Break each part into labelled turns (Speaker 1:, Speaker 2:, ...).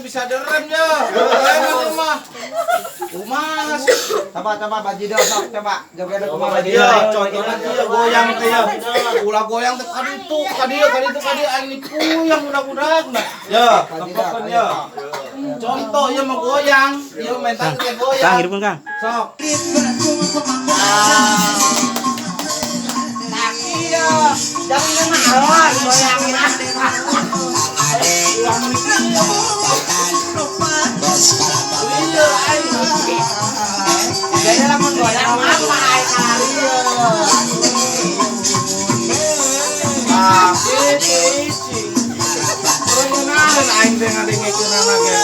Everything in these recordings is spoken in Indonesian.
Speaker 1: tuh bisa direm ya. Enak mah. Umas.
Speaker 2: Coba Bajidor sok coba. Joget kumaha
Speaker 1: Iya,
Speaker 2: Bajidor.
Speaker 1: contohnya dia goyang teh ya. Ulah goyang teh kadi aing ni puyang budak-budak nah. Ya, tempokeun ya. Contoh ya mau goyang, ya main tangkis
Speaker 3: Kang,
Speaker 1: goyang.
Speaker 3: hirupkeun Kang.
Speaker 1: Sok. Iya, jangan ngalah goyangnya. Iya, aing.
Speaker 2: Jadi lamun goyang apa ai kali.
Speaker 1: Ah, isi. Terus naon aing teh ngadengkeun anake.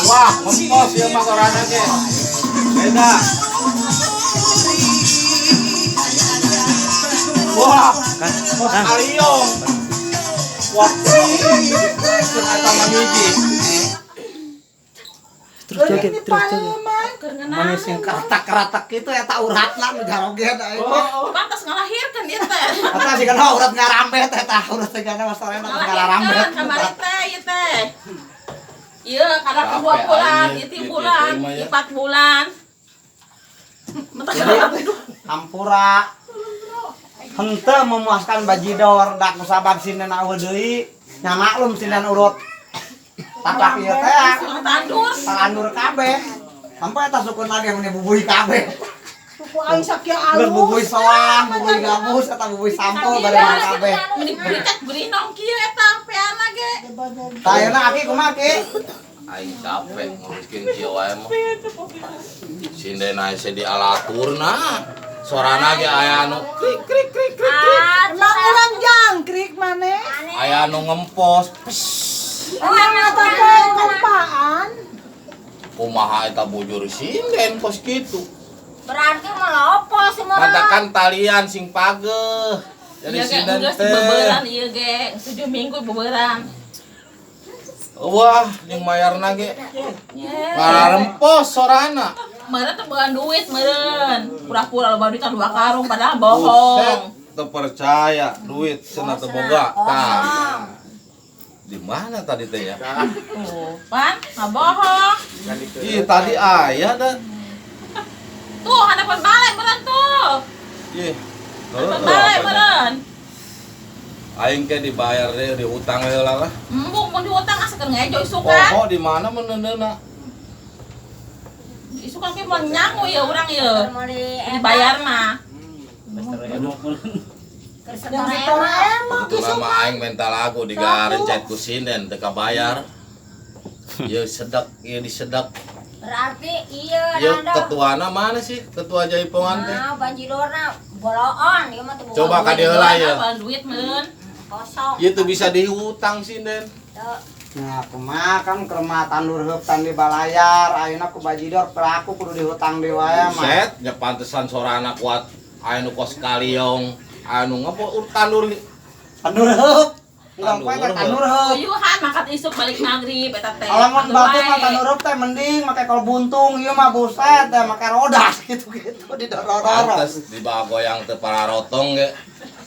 Speaker 1: Wah, ngempos ya mah orangnya ge. Beda. Wah, ngempos kaliong. Wah, ternyata mamiji.
Speaker 3: Terus joget.
Speaker 2: Manis yang keratak-keratak itu eta uratna nu jaroget aing.
Speaker 4: Pantas ngalahirkan dia teh.
Speaker 2: Eta sih kana urat ngarambet eta urat teh kana masalahna ngarambet.
Speaker 4: Kamari teh ieu teh. Ieu kada 2 bulan, ieu 3 bulan, 4 bulan.
Speaker 2: Jadi hampura henteu memuaskan Bajidor dak kusabab sinden eueuh deui nya maklum sinden urut. Tapak ieu teh tandur kabeh. Sampai eta sukun lagi mun bubuy kabeh.
Speaker 5: Suku aing sakieu
Speaker 2: Geus bubuy soang, bubuy gabus eta bubuy sampo bareng kabeh.
Speaker 4: Beri nong kieu eta peana ge.
Speaker 2: Tayeuna aki kumaha ki?
Speaker 1: Aing capek nguruskeun kieu wae mah. Sinden aya di alaturna. Suarana ge aya anu krik krik krik krik.
Speaker 5: Emang urang jangkrik maneh?
Speaker 1: Aya anu ngempos.
Speaker 5: Emang eta teh kompaan?
Speaker 1: Kumaha eta bujur sinden kos kitu.
Speaker 6: Berarti melopo semua.
Speaker 1: Katakan talian sing pageuh. Jadi
Speaker 4: Ieu ge
Speaker 1: sinden
Speaker 4: geus
Speaker 1: teh.
Speaker 4: beubeurang ieu ge 7 minggu beubeurang.
Speaker 1: Wah, jeung mayarna ge ngarempos sorana.
Speaker 4: Meureun teh boga duit meureun. Pura-pura loba duit 2 karung padahal bohong.
Speaker 1: Teu percaya duit cenah teu boga. Tah. Di mana tadi teh ya?
Speaker 4: Tuh, pan, ngabohong.
Speaker 1: Ih, tadi aya da.
Speaker 4: Tuh, hadapan balai meureun tuh.
Speaker 1: Ih.
Speaker 4: Hadapan balai meureun.
Speaker 1: Aing ke dibayar deh, diutang heula lah.
Speaker 4: Embung mun diutang asa keur ngejo isukan.
Speaker 1: Poho di mana meuneuneuna?
Speaker 4: Isukan ge mun nyangu ya urang ieu. Dibayar mah.
Speaker 1: Kebetulan mah aing minta lagu digarencet ku sinden teu kabayar. Ieu sedek, ieu disedek.
Speaker 6: Berarti iya
Speaker 1: Ieu ketuana mana sih? Ketua Jaipongan teh.
Speaker 6: Nah, Bajidorna boloon ieu mah teu boga.
Speaker 1: Coba ka dieu heula ieu.
Speaker 4: Duit meureun.
Speaker 6: Kosong.
Speaker 1: Ieu teu bisa dihutang sinden.
Speaker 6: Teu.
Speaker 2: Nah, kumaha kan kerma tandur heup tan di balayar, ayeuna ku Bajidor pelaku kudu dihutang deui wae mah.
Speaker 1: Set, nya pantesan sorana kuat. Aya nu kos kaliong, anu ngapa tandur
Speaker 2: Tandur heup.
Speaker 1: Tandur
Speaker 2: Ngomong
Speaker 1: heup.
Speaker 2: tandur heup.
Speaker 4: Uyuhan makat isuk balik magrib eta teh.
Speaker 2: Alamun batu mah tandur heup teh mending make kol buntung, ieu mah buset teh make rodas gitu-gitu didoror.
Speaker 1: pantes dibawa goyang teu pararotong ge.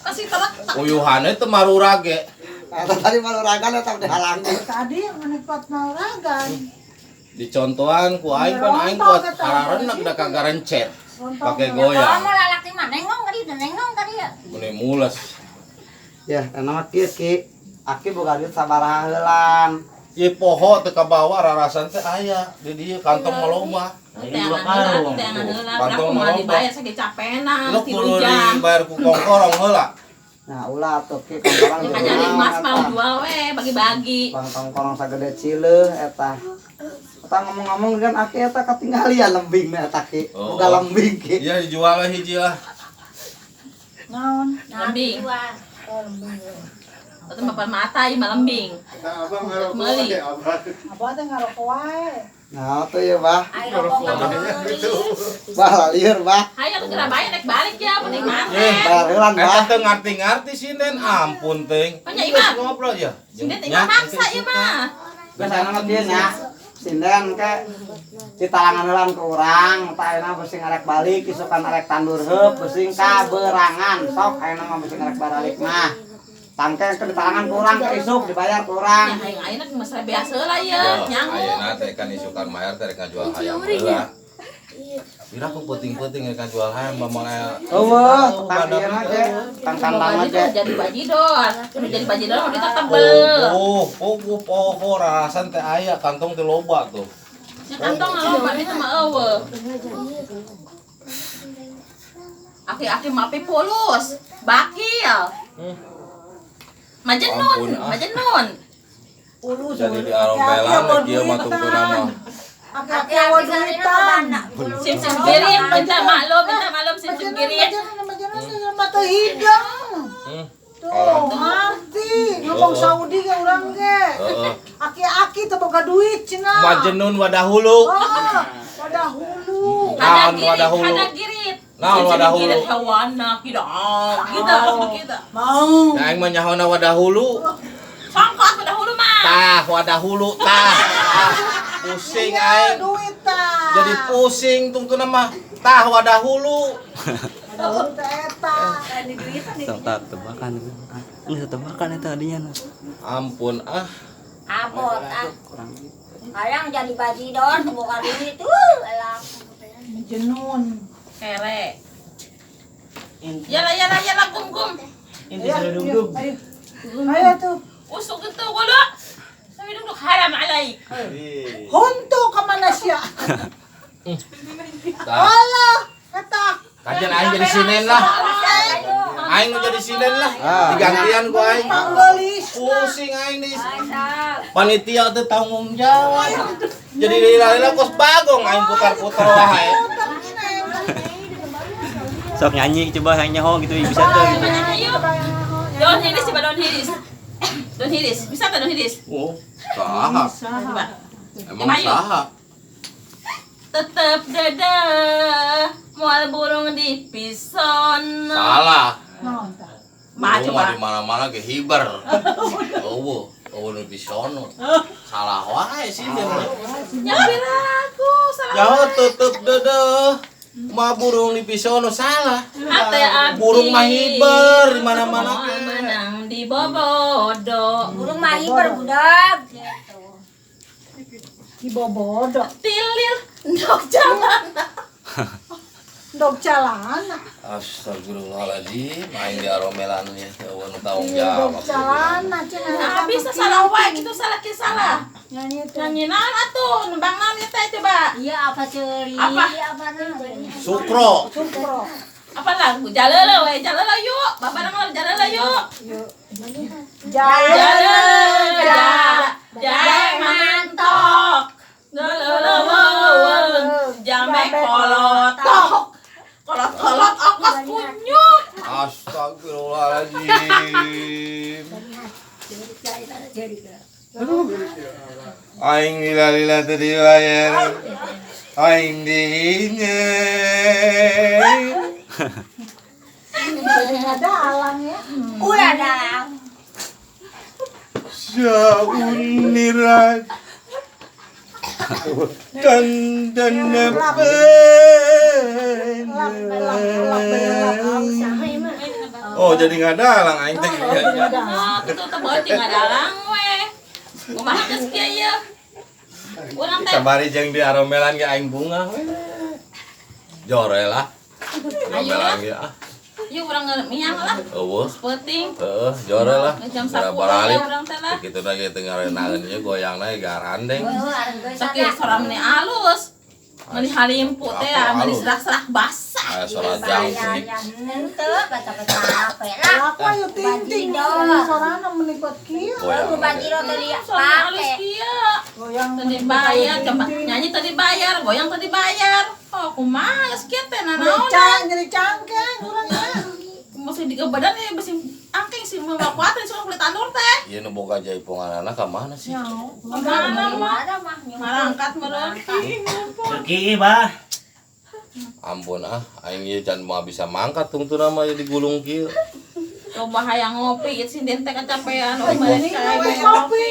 Speaker 4: Kasih terletak.
Speaker 1: Uyuhane teu marura ge.
Speaker 2: Eta tadi maluragan eta dihalangi.
Speaker 5: Tadi menikmat mauragan.
Speaker 1: Dicontohan ku aing kan aing kuat pararenak da kagarencet. Pake
Speaker 6: Kalau
Speaker 1: goyang.
Speaker 6: mau lalaki mah nengong tadi ya.
Speaker 1: Mune mules.
Speaker 2: Ya, eta mah kieu Ki. Aki boga duit sabaraha heulan.
Speaker 1: Ieu poho teu kabawa rarasan teh aya di dieu kantong maloba.
Speaker 4: Teangan heula,
Speaker 1: Kantong
Speaker 4: mah
Speaker 1: maloba.
Speaker 4: dibayar sakit capena,
Speaker 1: Lu
Speaker 4: 3
Speaker 1: kudu
Speaker 4: jam.
Speaker 1: dibayar ku kongkorong heula.
Speaker 2: Nah, ulah atuh Ki kongkorong
Speaker 4: Makanya nyari emas mau jual we, bagi-bagi.
Speaker 2: kongkorong sagede cileuh eta. Eta ngomong-ngomong kan Aki eta katinggalian lembing eta Ki.
Speaker 1: Oh.
Speaker 2: Boga lembing Ki.
Speaker 1: Iya dijual we hiji lah.
Speaker 5: Naon?
Speaker 4: Lembing. Atau mapan mata ieu mah lembing. Meuli.
Speaker 5: Abah teh ngaroko wae.
Speaker 2: Nah, tuh ya, Bah.
Speaker 6: Ayo rokok
Speaker 2: Bah, lalieur, Bah.
Speaker 4: Hayu tuh geura bae naik balik ya, penting mana.
Speaker 2: Bayar heulan,
Speaker 1: Eta
Speaker 2: Bah.
Speaker 1: teu ngarti-ngarti sinden, ampun teuing.
Speaker 4: Oh, nya Imam.
Speaker 1: Ngobrol ya.
Speaker 4: Sindet tinggal maksa ieu mah.
Speaker 2: Biasana mah dieu nya. Sinden ke ditalangan heulan ke urang, tah ayeuna beusi ngarek balik, isukan arek tandur heup, beusi kaberangan. Sok ayeuna mah beusi ngarek balik mah. Tangke ke tangan kurang ke isuk dibayar kurang.
Speaker 4: Ya hayang ayeuna mesra biasa lah ya, nyanggung.
Speaker 1: Ayeuna teh kan isukan mayar teh rek ngajual hayam heula. Kira aku penting-penting rek ngajual hayam mamang.
Speaker 2: Eueuh, tang ieu mah teh, tang tandang
Speaker 4: Bajidor
Speaker 2: aja.
Speaker 4: jadi bajidor. Udah jadi bajidor udah tebel.
Speaker 1: Oh, rasan teh aya kantong teh loba tuh.
Speaker 4: Ya kantong loba itu mah eueuh. Aki-aki mah api pulus, bakil.
Speaker 1: Ampun,
Speaker 4: Majenun.
Speaker 1: Jadi di aromelan kieu mah tungtuna mah.
Speaker 5: Aki-aki awan duitan.
Speaker 4: Sim-sim kirim, minta maklum sim-sim kirim.
Speaker 5: Mata hidang. Tuh, ngerti. Ngomong Saudi ke urang ge.
Speaker 1: Heeh.
Speaker 5: Aki-aki teu boga duit cenah.
Speaker 1: Majenun wadahulu.
Speaker 5: Wadah hulu.
Speaker 1: Naon
Speaker 4: Ada
Speaker 1: wadahulu?
Speaker 4: girit, ada girit.
Speaker 1: Naon wadahulu?
Speaker 4: Girit hawana, kita.
Speaker 5: Mau.
Speaker 1: Aing mah nyahona wadahulu.
Speaker 4: Sangkot pada hulu mah.
Speaker 1: Tah wadahulu tah. Pusing aing.
Speaker 5: Duit tah.
Speaker 1: Jadi pusing tungtuna mah. Tah wadahulu.
Speaker 5: Duit teh eta.
Speaker 3: tebakan nggak tebakan itu tadinya
Speaker 1: Ampun
Speaker 6: Abot kadang jadi bajidor bukan duit tuh elah
Speaker 5: Jenun.
Speaker 4: Kere. Yala gum.
Speaker 5: Ayo tuh.
Speaker 4: Usuk itu gula. Sabi duduk haram alaik.
Speaker 5: Honto ka Malaysia.
Speaker 1: Tah.
Speaker 5: Alah, ketak.
Speaker 1: Kajian aing jadi sinen lah. Aing nu jadi sinen lah. Digantian ku aing.
Speaker 5: Panggelis.
Speaker 1: Pusing aing di panitia teh tanggung jawab. Jadi lila kos bagong aing putar-putar wae.
Speaker 3: sok nyanyi coba yang nyaho gitu bisa tuh gitu.
Speaker 4: Ayo. Don hiris coba don hiris. Don hiris. Bisa tak don hiris?
Speaker 1: Oh, saha?
Speaker 4: Coba.
Speaker 1: Emang saha?
Speaker 4: Tetep dada mual burung di pison.
Speaker 1: Salah.
Speaker 5: Naon tah?
Speaker 4: Mah
Speaker 1: Lu mah
Speaker 4: coba.
Speaker 1: di mana-mana ge hiber. Oh, nu pisono. Salah wae sih dia mah.
Speaker 4: Nyambil aku salah.
Speaker 1: Ya tetep deudeung. Mah burung di pisono salah.
Speaker 4: Ate abdi.
Speaker 1: Burung mah hiber di mana-mana ge.
Speaker 4: Menang di bobodo.
Speaker 6: burung mahi berbudak gitu
Speaker 5: Di bobodo.
Speaker 4: Tilir ndok jalan.
Speaker 5: Dok calana.
Speaker 1: Astagfirullahaladzim, aing di aromelan ya, eueuh nu tanggung
Speaker 5: Dok
Speaker 1: jawab.
Speaker 5: calana cenah.
Speaker 4: Habis salah wae gitu salah ki salah.
Speaker 5: Nyanyi teh.
Speaker 4: Nyanyi naon atuh, nembang naon ieu teh coba.
Speaker 6: iya apa ceri
Speaker 4: Apa?
Speaker 6: namanya
Speaker 1: Sukro.
Speaker 5: Sukro.
Speaker 4: Apa lagu? Jalala we, jalala yuk. Bapak nang jalala yuk.
Speaker 5: Jaya.
Speaker 4: Jaya mantok. Jalala wewe. Jame kolotok. Kolot-kolot ongkos kunyuk.
Speaker 1: Astagfirullahaladzim. Aing lila tadi bayar. Aing diinget.
Speaker 5: Ada alang ya.
Speaker 6: udah dah
Speaker 1: Sauniran. Dan Oh, jadi nggak dalang aing teh.
Speaker 4: Oh, kitu teh beuting ngadalang we. Kumaha geus kieu ieu? Urang teh
Speaker 1: Sabari jeung di aromelan ge aing bunga we. Jore lah. Aromelan ge ah.
Speaker 4: ieu urang miang lah.
Speaker 1: Eueuh.
Speaker 4: Peuting.
Speaker 1: Heeh, jore lah.
Speaker 4: Jam 10
Speaker 1: Barali.
Speaker 4: ya urang teh lah.
Speaker 1: Kitu na ge teu ngarenaeun ieu goyangna ge garandeng.
Speaker 4: Sakit soramne alus. Meuli halimpu teh meuli serak-serak basah.
Speaker 1: Aya salat jangkrik.
Speaker 6: ente bata-bata apa lah
Speaker 5: Aku ayo tinting.
Speaker 6: Bajidor.
Speaker 5: Sorana menikot kieu.
Speaker 1: Goyang.
Speaker 6: bajidor tadi
Speaker 4: Soalnya alus
Speaker 6: pakai
Speaker 4: kieu.
Speaker 5: Goyang
Speaker 4: Tadi bayar, coba nyanyi tadi bayar, goyang tadi bayar. Oh, kumaha geus kieu teh nanaon?
Speaker 5: nyeri cangkeng urang ya.
Speaker 4: Masih di badan ya besi angking sih mau kuat suka kulit anur teh.
Speaker 1: Ieu nu boga jaiponganana ka mana sih?
Speaker 4: Mana mah?
Speaker 6: ada mah
Speaker 4: Marangkat meureun.
Speaker 3: Pergi bah
Speaker 1: Ampun aing ieu can moal bisa mangkat tungtuna mah digulung kieu.
Speaker 4: Coba hayang ngopi ieu sinden teh kacapean oh
Speaker 5: Ini
Speaker 4: mereka
Speaker 5: ngopi.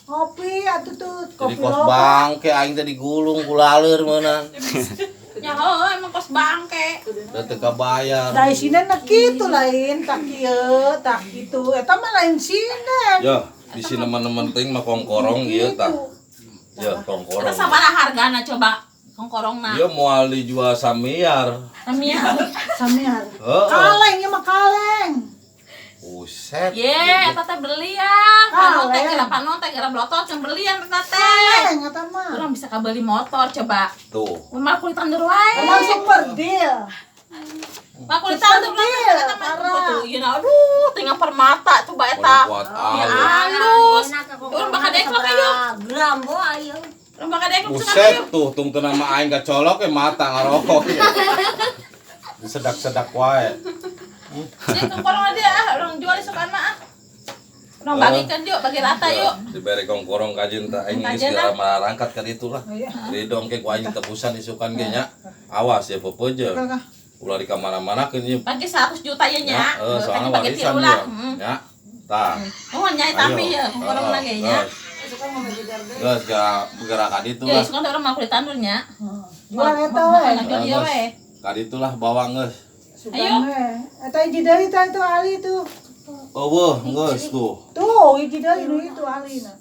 Speaker 5: Ngopi atuh tuh
Speaker 1: Jadi
Speaker 5: kopi
Speaker 1: kos
Speaker 5: loba.
Speaker 1: bangke aing teh digulung ku laleur meunang.
Speaker 4: Ya heuh emang kos bangke.
Speaker 1: Da teu kabayar.
Speaker 5: Dari sini nak gitu lain, tak kieu, tak gitu. Eta mah lain sini.
Speaker 1: Ya, di sini teman-teman ting mah kongkorong ieu tah. Ya,
Speaker 4: Eta
Speaker 1: kongkorong.
Speaker 4: sabaraha hargana coba? Kongkorongna.
Speaker 1: Ieu moal dijual samiar.
Speaker 4: Namanya.
Speaker 5: Samiar.
Speaker 1: Heeh.
Speaker 5: Kaleng ya mah kaleng.
Speaker 1: Buset.
Speaker 4: Ye, eta teh berlian. Panon teh kira blotot jeung berlian eta teh.
Speaker 5: Kaleng eta mah.
Speaker 4: Urang bisa kabeli motor coba.
Speaker 1: Tuh.
Speaker 4: Mah kulit tandur wae.
Speaker 5: Emang super deal.
Speaker 4: Mah kulit tandur
Speaker 5: Super
Speaker 4: eta
Speaker 5: deal,
Speaker 4: mah
Speaker 5: parah.
Speaker 4: tuh. Ieu aduh tinggal permata coba eta.
Speaker 1: Kuat
Speaker 4: Ya
Speaker 1: awet.
Speaker 4: halus. Urang bakal deklok ayo.
Speaker 6: Gram bo ayo.
Speaker 4: Urang bakal deklok
Speaker 1: Buset tuh, tungtu nama aing kacolok mata ngarokok. Disedak-sedak wae.
Speaker 4: Ini kongkorong dia orang jual isukan mah. Orang bagikan yuk, bagi rata yuk.
Speaker 1: Diberi kongkorong kajen teh aing geus
Speaker 4: Kajen,
Speaker 1: geura marangkat ka ditu lah. Ridong ke ku aing tebusan isukan ge nya. Awas ya pepeuje. Ulah di kamana-mana keun ieu.
Speaker 4: Bagi 100 juta ya nya.
Speaker 1: Soalnya
Speaker 4: Bagi
Speaker 1: warisan
Speaker 4: tilu
Speaker 1: dia.
Speaker 4: lah.
Speaker 1: Ya. Tah.
Speaker 4: Oh nyai tapi ya kongkorong lagi nya.
Speaker 1: Geus geura ka ditu
Speaker 4: Ya
Speaker 1: lah.
Speaker 4: isukan orang mah kulit tandurnya.
Speaker 5: Jual eta we.
Speaker 4: Jual dia we.
Speaker 1: Ka ditu lah bawa geus.
Speaker 4: Ayo.
Speaker 5: Eta hiji deui tah itu ali tuh.
Speaker 1: Eueuh geus tuh.
Speaker 5: Tuh hiji deui nu itu alina.